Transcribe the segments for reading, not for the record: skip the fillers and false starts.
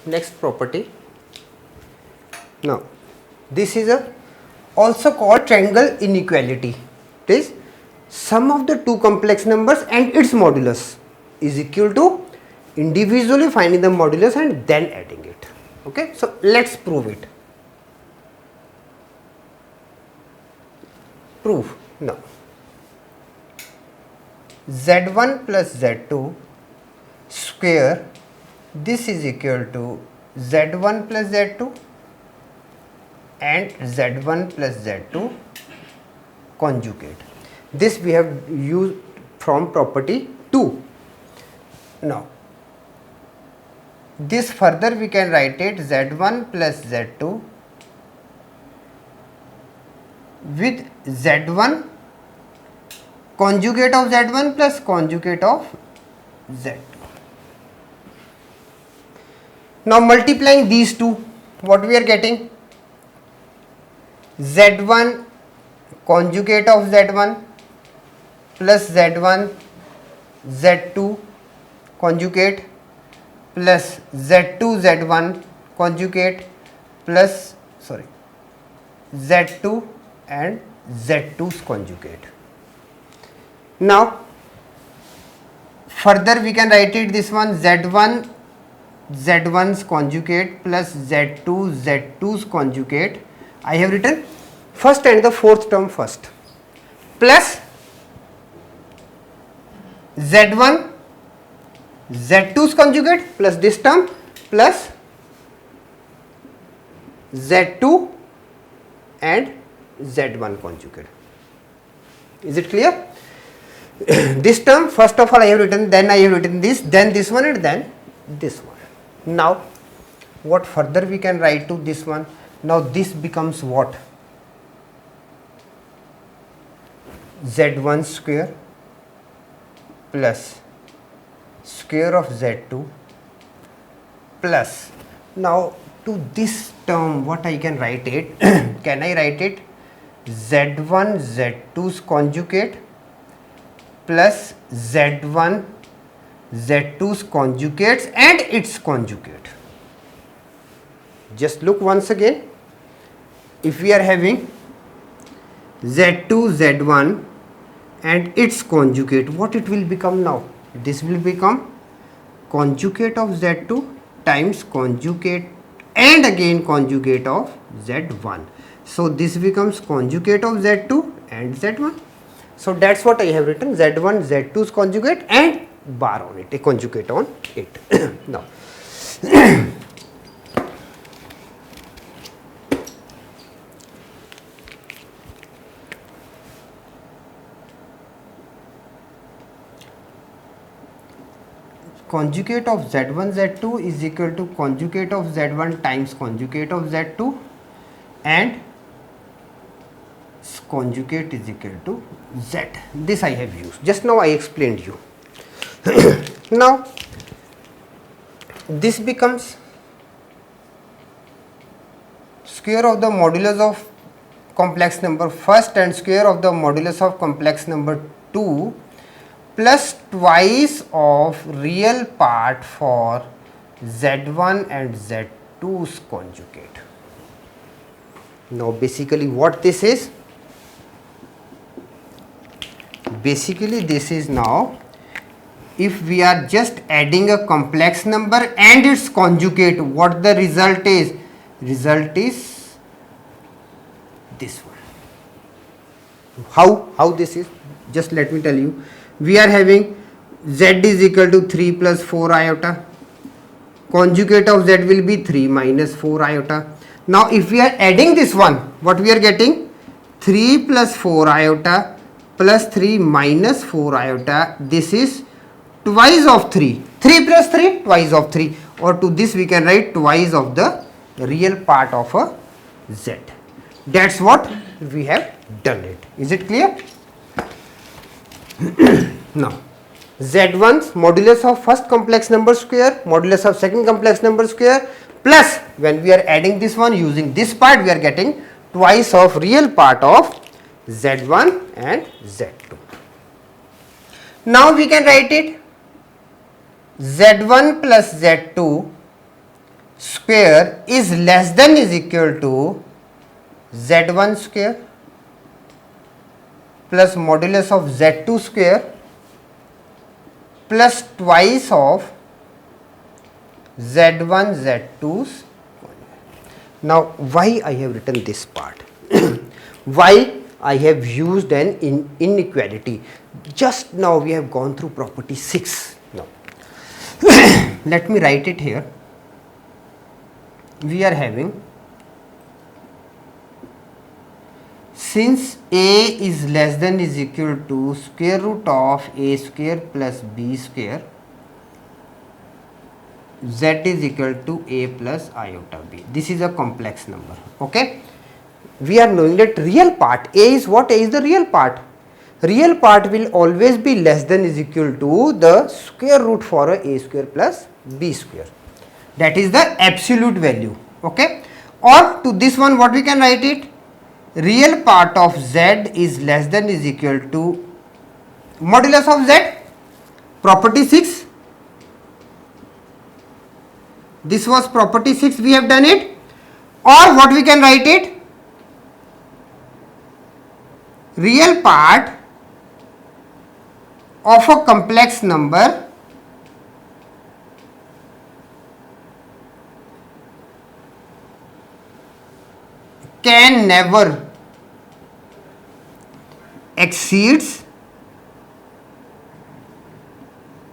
next property. Now this is a also called triangle inequality. It is sum of the two complex numbers and its modulus is equal to individually finding the modulus and then adding it. Okay, so let's prove it. Proof. Now z1 plus z2 square, this is equal to z1 plus z2 and z1 plus z2 conjugate. This we have used from property 2. Now this further we can write it z1 plus z2 with z1 conjugate of z1 plus conjugate of z2. Now multiplying these two, what we are getting? z1 conjugate of z1 plus z1 z2 conjugate plus z2 z1 conjugate plus z2 and z2's conjugate. Now further we can write it this one z1 z1's conjugate plus z2 z2's conjugate. I have written first and the fourth term first plus z1 z2's conjugate plus this term plus z2 and z1 conjugate. Is it clear? This term first of all I have written, then I have written this, then this one and then this one. Now what further we can write to this one? Now this becomes what? z1 square plus square of z2 plus, now to this term what I can write it? Can I write it z1 z2's conjugate plus z1 z2's conjugates and its conjugate. Just look once again, if we are having z2 z1 and its conjugate, what it will become now? This will become conjugate of z2 times conjugate and again conjugate of z1. So this becomes conjugate of z2 and z1. So that's what I have written, z1 z2's conjugate and bar on it, a conjugate on it. Now conjugate of z1 z2 is equal to conjugate of z1 times conjugate of z2 and conjugate is equal to z. This I have used, just now I explained you. Now this becomes square of the modulus of complex number first and square of the modulus of complex number 2 plus twice of real part for z1 and z2's conjugate. Now basically what this is? Basically this is, now if we are just adding a complex number and its conjugate, what the result is? Result is this one. How this is? Just let me tell you. We are having z is equal to 3 plus 4 iota. Conjugate of z will be 3 minus 4 iota. Now if we are adding this one, what we are getting? 3 plus 4 iota plus 3 minus 4 iota. This is twice of 3. 3 plus 3, twice of 3. Or to this we can write twice of the real part of a z. That's what we have done it. Is it clear? Now z1's modulus of first complex number square, modulus of second complex number square, plus when we are adding this one using this part, we are getting twice of real part of z1 and z2. Now we can write it z1 plus z2 square is less than is equal to z1 square plus modulus of z2 square plus twice of z1 z2. Now why I have written this part? Why I have used an inequality? Just now we have gone through property 6. Now let me write it here. We are having, since a is less than is equal to square root of a square plus b square, z is equal to a plus iota b. This is a complex number. Okay. We are knowing that real part, a is what? A is the real part. Real part will always be less than is equal to the square root for a square plus b square. That is the absolute value. Okay. Or to this one, what we can write it? Real part of z is less than is equal to modulus of z, property 6. This was property 6, we have done it. Or what we can write it? Real part of a complex number can never exceeds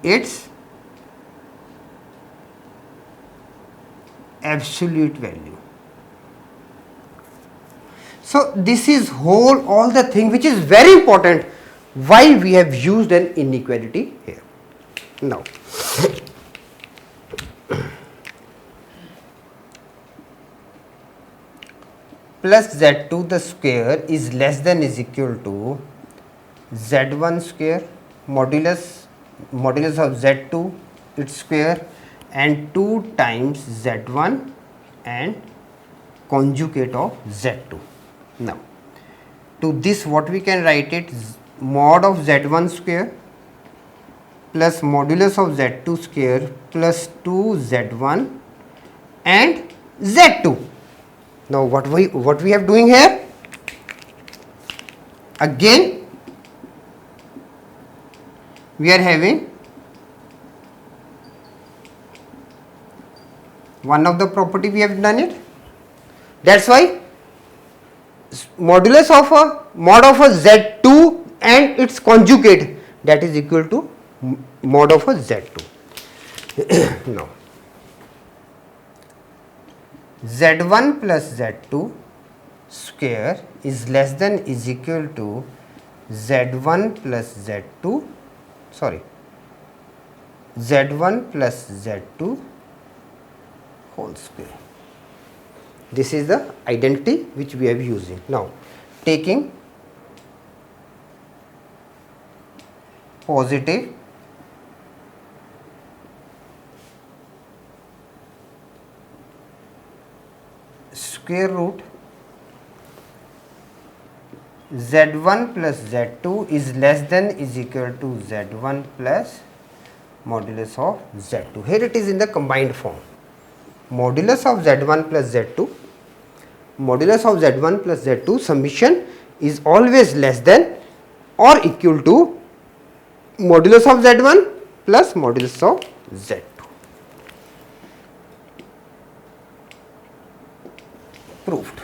its absolute value. So this is all the thing which is very important, why we have used an inequality here. Now plus z2 the square is less than is equal to z1 square modulus of z2 its square and 2 times z1 and conjugate of z2. Now to this what we can write it? Mod of z1 square plus modulus of z2 square plus 2z1 and z2. Now what we have doing here? Again we are having one of the property, we have done it. That's why modulus of a mod of a z2 and its conjugate, that is equal to mod of a z2. Now z1 plus z2 square is less than is equal to z1 plus z2 z1 plus z2 whole square. This is the identity which we are using. Now taking positive square root z1 plus z2 is less than is equal to z1 plus modulus of z2. Here it is in the combined form. Modulus of z1 plus z2, modulus of z1 plus z2 summation is always less than or equal to modulus of z1 plus modulus of z2. Proved.